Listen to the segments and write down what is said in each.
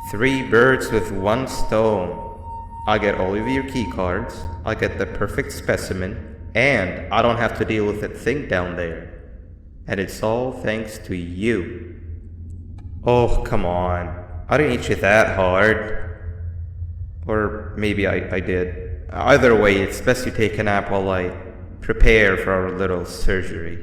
Three birds with one stone. I get all of your key cards, I get the perfect specimen, and I don't have to deal with that thing down there. And it's all thanks to you. Oh, come on. I didn't hit you that hard. Or maybe I did. Either way, it's best you take a nap while I prepare for our little surgery.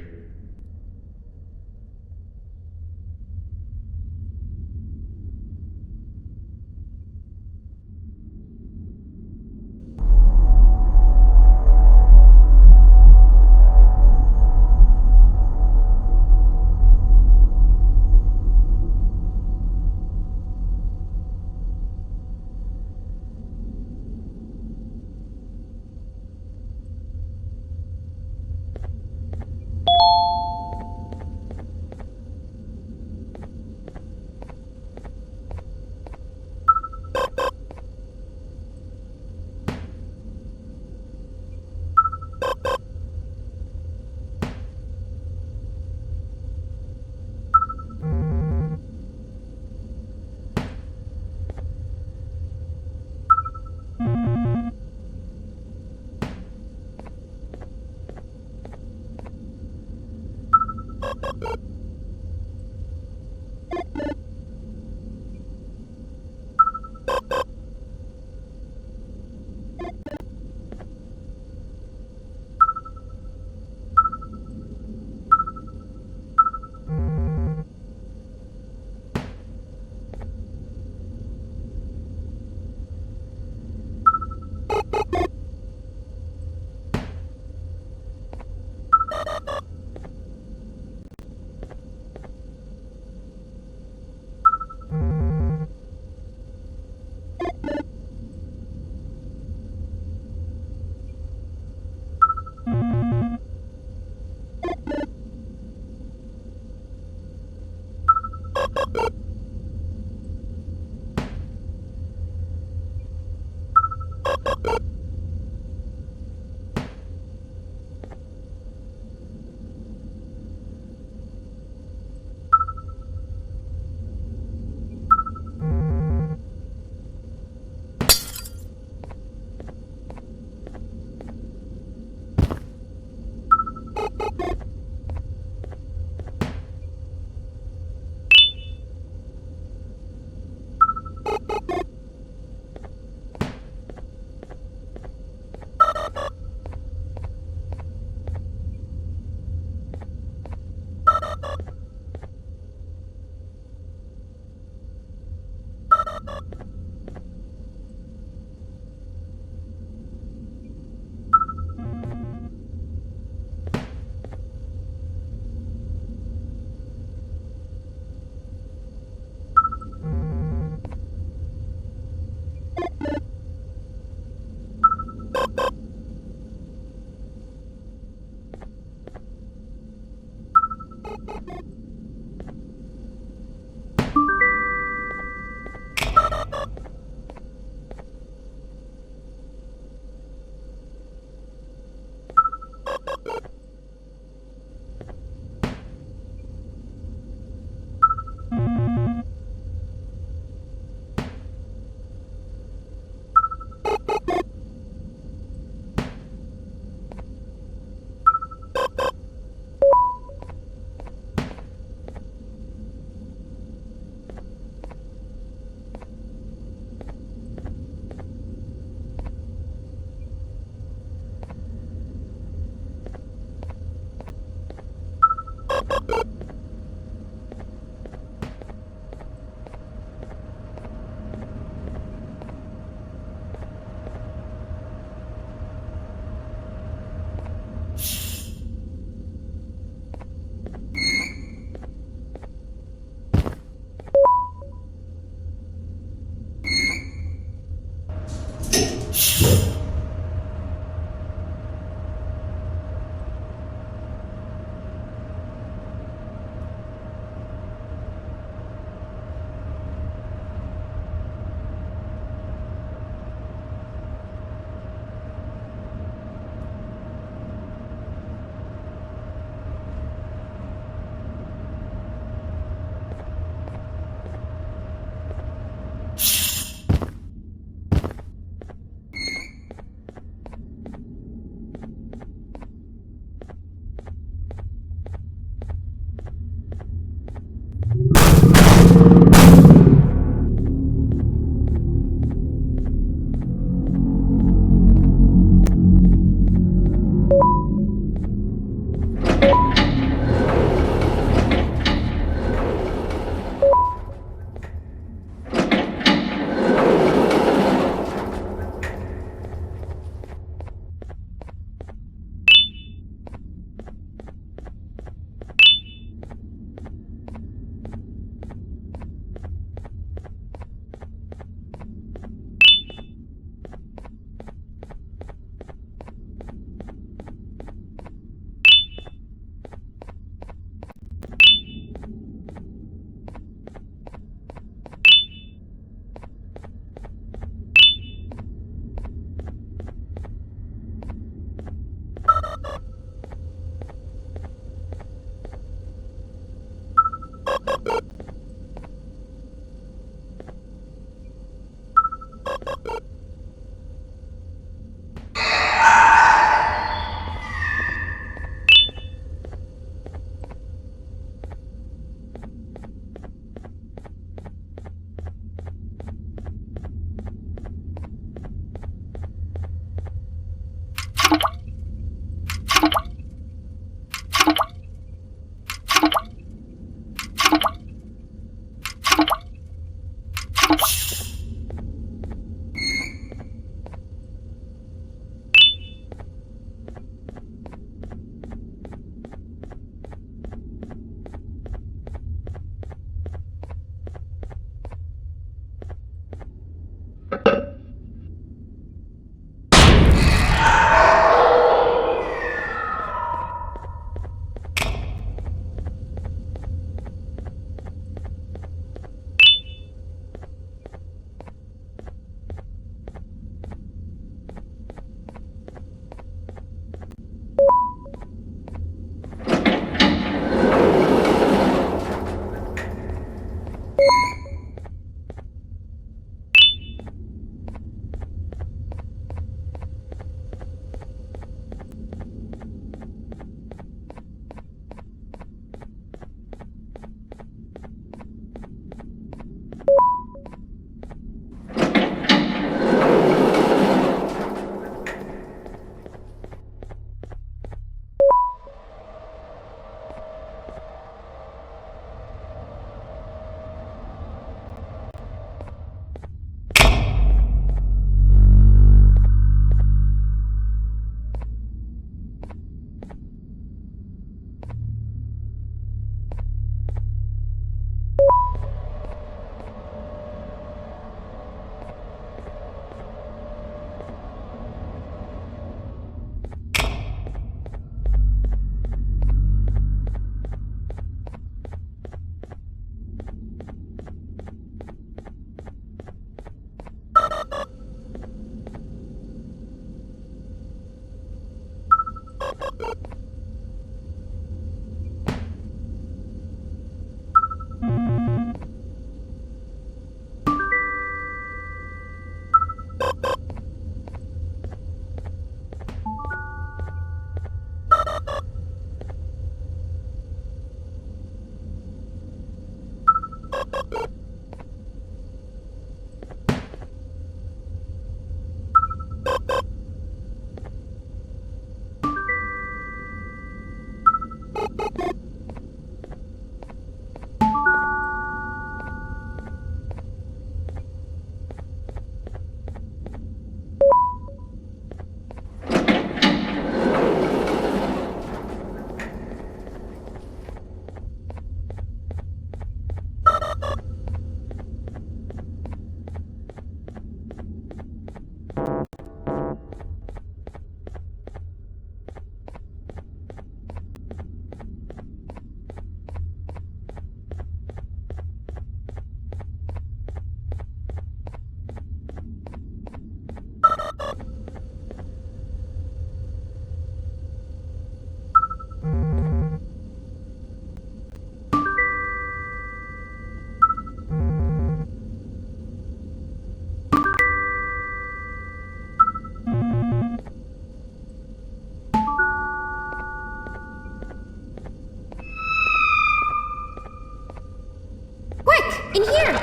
In here!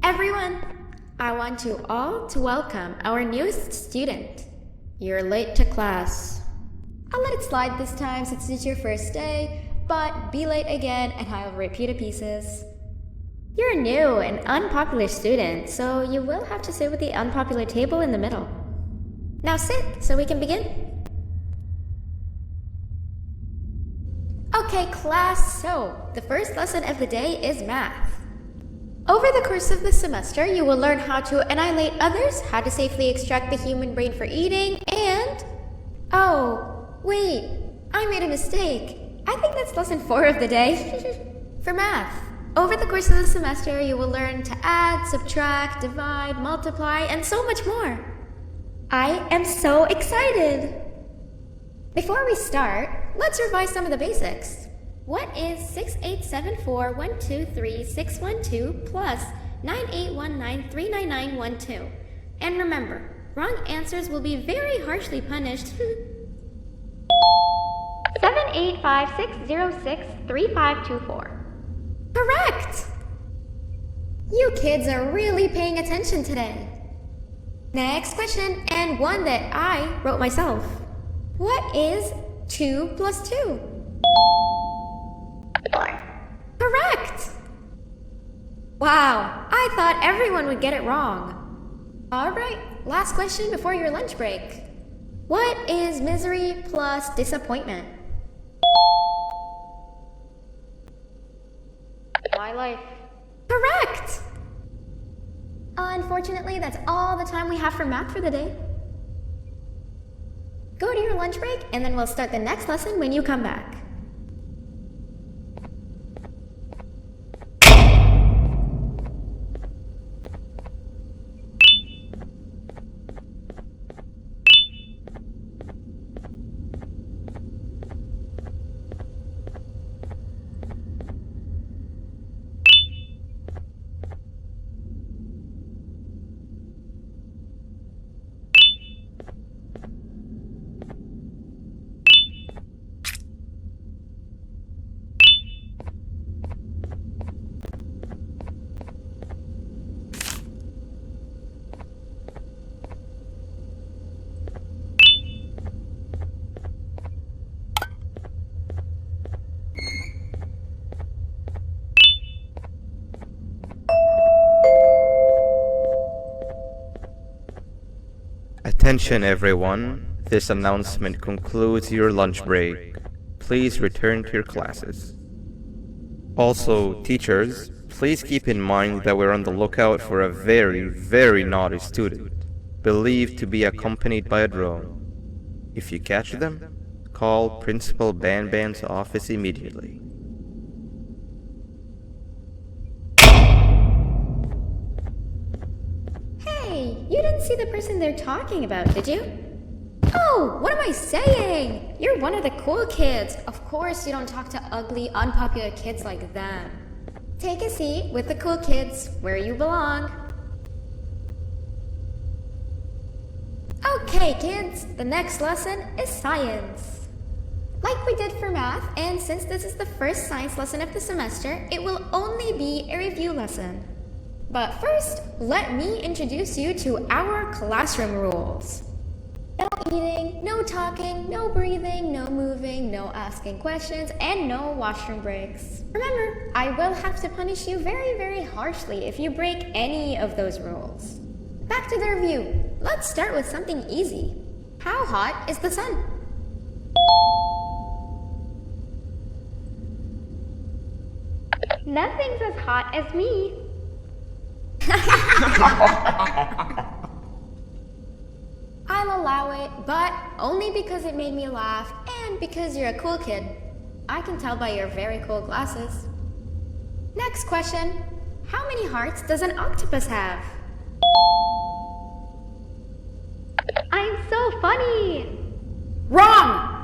Everyone, I want you all to welcome our newest student. You're late to class. I'll let it slide this time since it's your first day, but be late again and I'll rip you to pieces. You're a new and unpopular student, so you will have to sit with the unpopular table in the middle. Now sit so we can begin. Okay, class, so the first lesson of the day is math. Over the course of the semester, you will learn how to annihilate others, how to safely extract the human brain for eating, and... Oh, wait, I made a mistake. I think that's lesson 4 of the day. For math. Over the course of the semester, you will learn to add, subtract, divide, multiply, and so much more. I am so excited! Before we start, let's revise some of the basics. What is 6874123612 plus 9819399912? And remember, wrong answers will be very harshly punished. 785-606-3524. Correct! You kids are really paying attention today. Next question, and one that I wrote myself. What is 2 plus 2? 4. Correct! Wow, I thought everyone would get it wrong. Alright, last question before your lunch break. What is misery plus disappointment? My life. Correct! Unfortunately, that's all the time we have for math for the day. Go to your lunch break, and then we'll start the next lesson when you come back. Attention everyone, this announcement concludes your lunch break. Please return to your classes. Also, teachers, please keep in mind that we're on the lookout for a very, very naughty student, believed to be accompanied by a drone. If you catch them, call Principal Banban's office immediately. Hey, you didn't see the person they're talking about, did you? Oh, what am I saying? You're one of the cool kids. Of course you don't talk to ugly, unpopular kids like them. Take a seat with the cool kids where you belong. Okay, kids, the next lesson is science. Like we did for math, and since this is the first science lesson of the semester, it will only be a review lesson. But first, let me introduce you to our classroom rules. No eating, no talking, no breathing, no moving, no asking questions, and no washroom breaks. Remember, I will have to punish you very, very harshly if you break any of those rules. Back to the review. Let's start with something easy. How hot is the sun? Nothing's as hot as me. I'll allow it, but only because it made me laugh and because you're a cool kid. I can tell by your very cool glasses. Next question. How many hearts does an octopus have? I'm so funny. Wrong!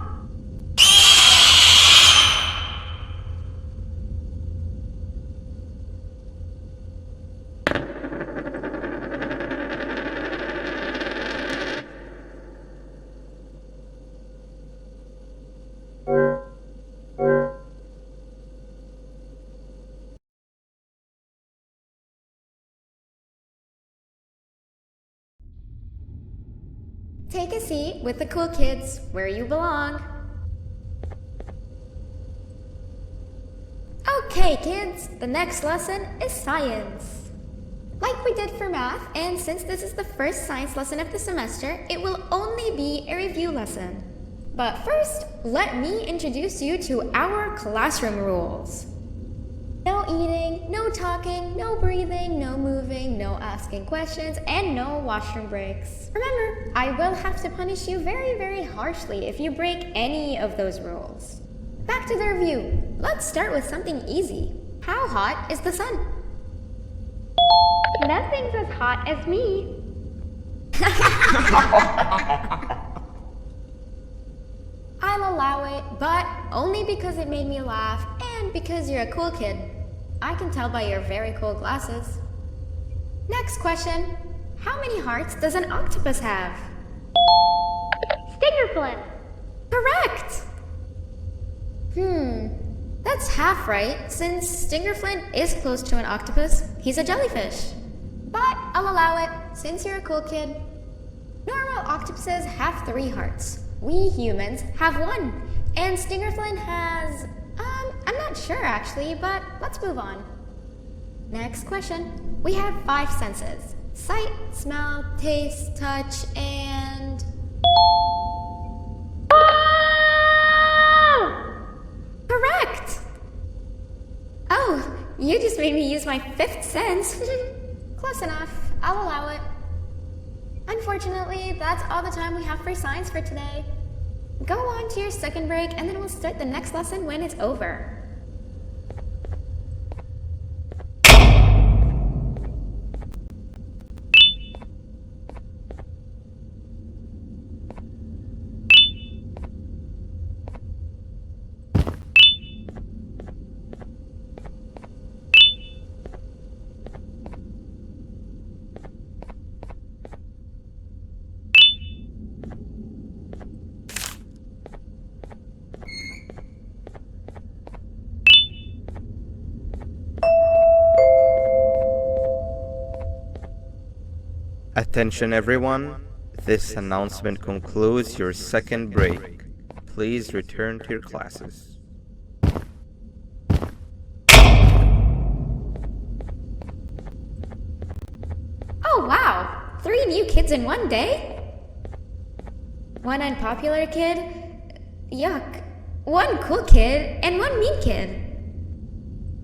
Take a seat with the cool kids where you belong. Okay, kids, the next lesson is science. Like we did for math, and since this is the first science lesson of the semester, it will only be a review lesson. But first, let me introduce you to our classroom rules. No eating, no talking, no breathing, no moving, no asking questions, and no washroom breaks. Remember, I will have to punish you very, very harshly if you break any of those rules. Back to the review. Let's start with something easy. How hot is the sun? Nothing's as hot as me. I'll allow it, but only because it made me laugh and because you're a cool kid. I can tell by your very cool glasses. Next question. How many hearts does an octopus have? Stingerflint. Correct! That's half right, since Stingerflint is close to an octopus. He's a jellyfish. But I'll allow it, since you're a cool kid. Normal octopuses have 3 hearts. We humans have 1. And Stingerflint has... I'm not sure actually, but let's move on. Next question. We have 5 senses. Sight, smell, taste, touch, and... Correct! Oh, you just made me use my 5th sense. Close enough. I'll allow it. Unfortunately, that's all the time we have for science for today. Go on to your second break, and then we'll start the next lesson when it's over. Attention everyone, this announcement concludes your second break. Please return to your classes. Oh wow! 3 new kids in one day? 1 unpopular kid? Yuck. 1 cool kid and 1 mean kid.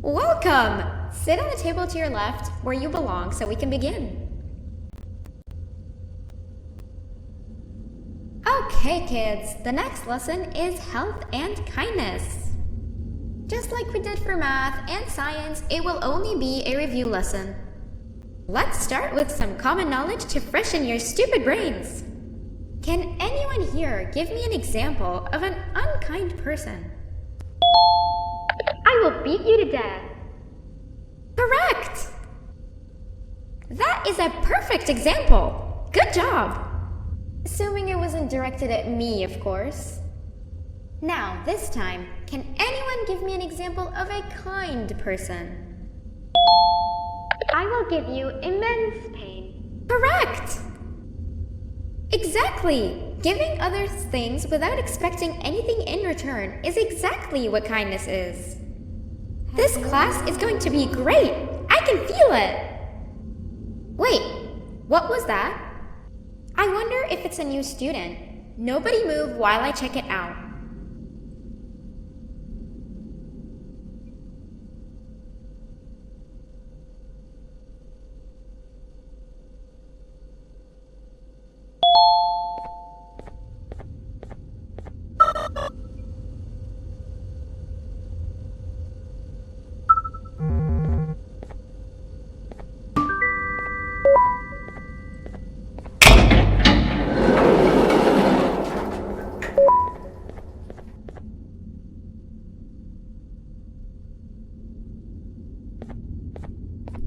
Welcome! Sit on the table to your left where you belong so we can begin. Okay, kids, the next lesson is health and kindness. Just like we did for math and science, it will only be a review lesson. Let's start with some common knowledge to freshen your stupid brains. Can anyone here give me an example of an unkind person? I will beat you to death. That is a perfect example. Good job. Assuming it wasn't directed at me, of course. Now, this time, can anyone give me an example of a kind person? I will give you immense pain. Correct! Exactly! Giving others things without expecting anything in return is exactly what kindness is. This class is going to be great! I can feel it! Wait, what was that? I wonder if it's a new student. Nobody move while I check it out.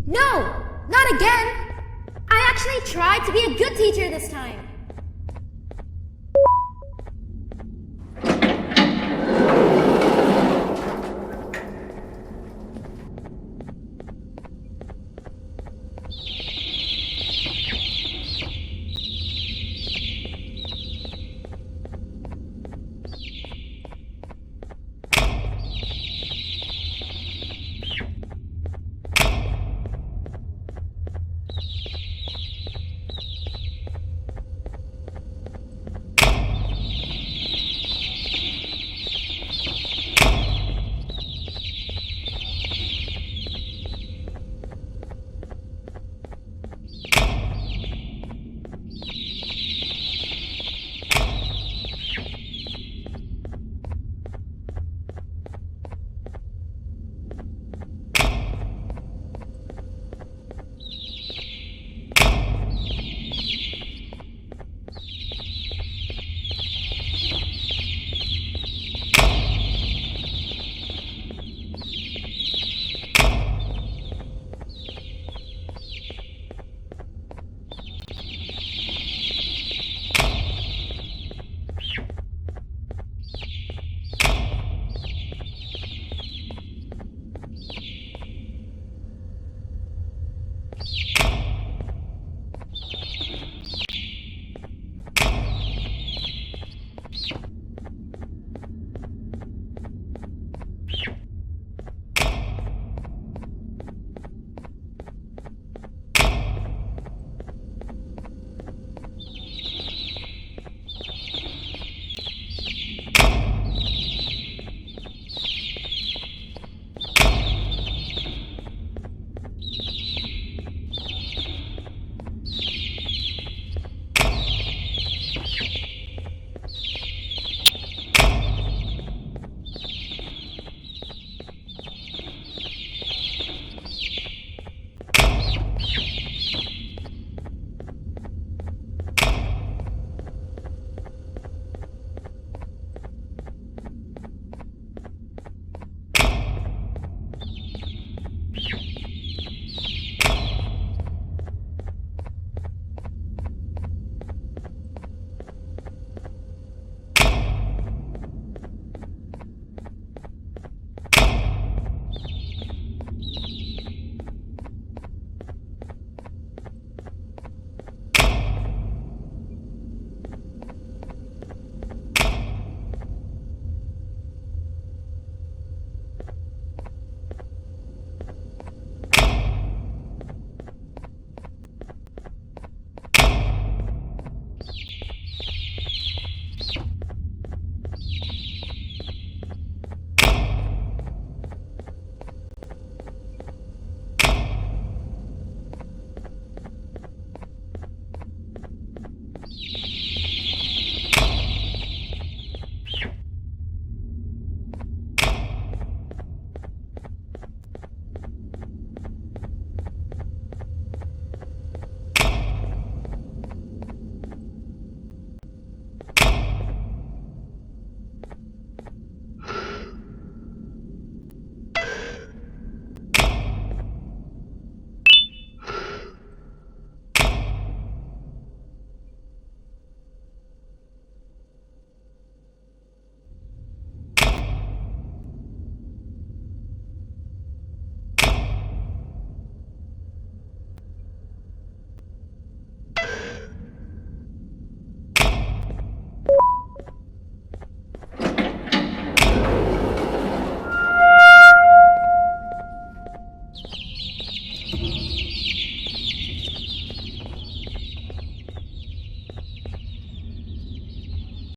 No! Not again! I actually tried to be a good teacher this time.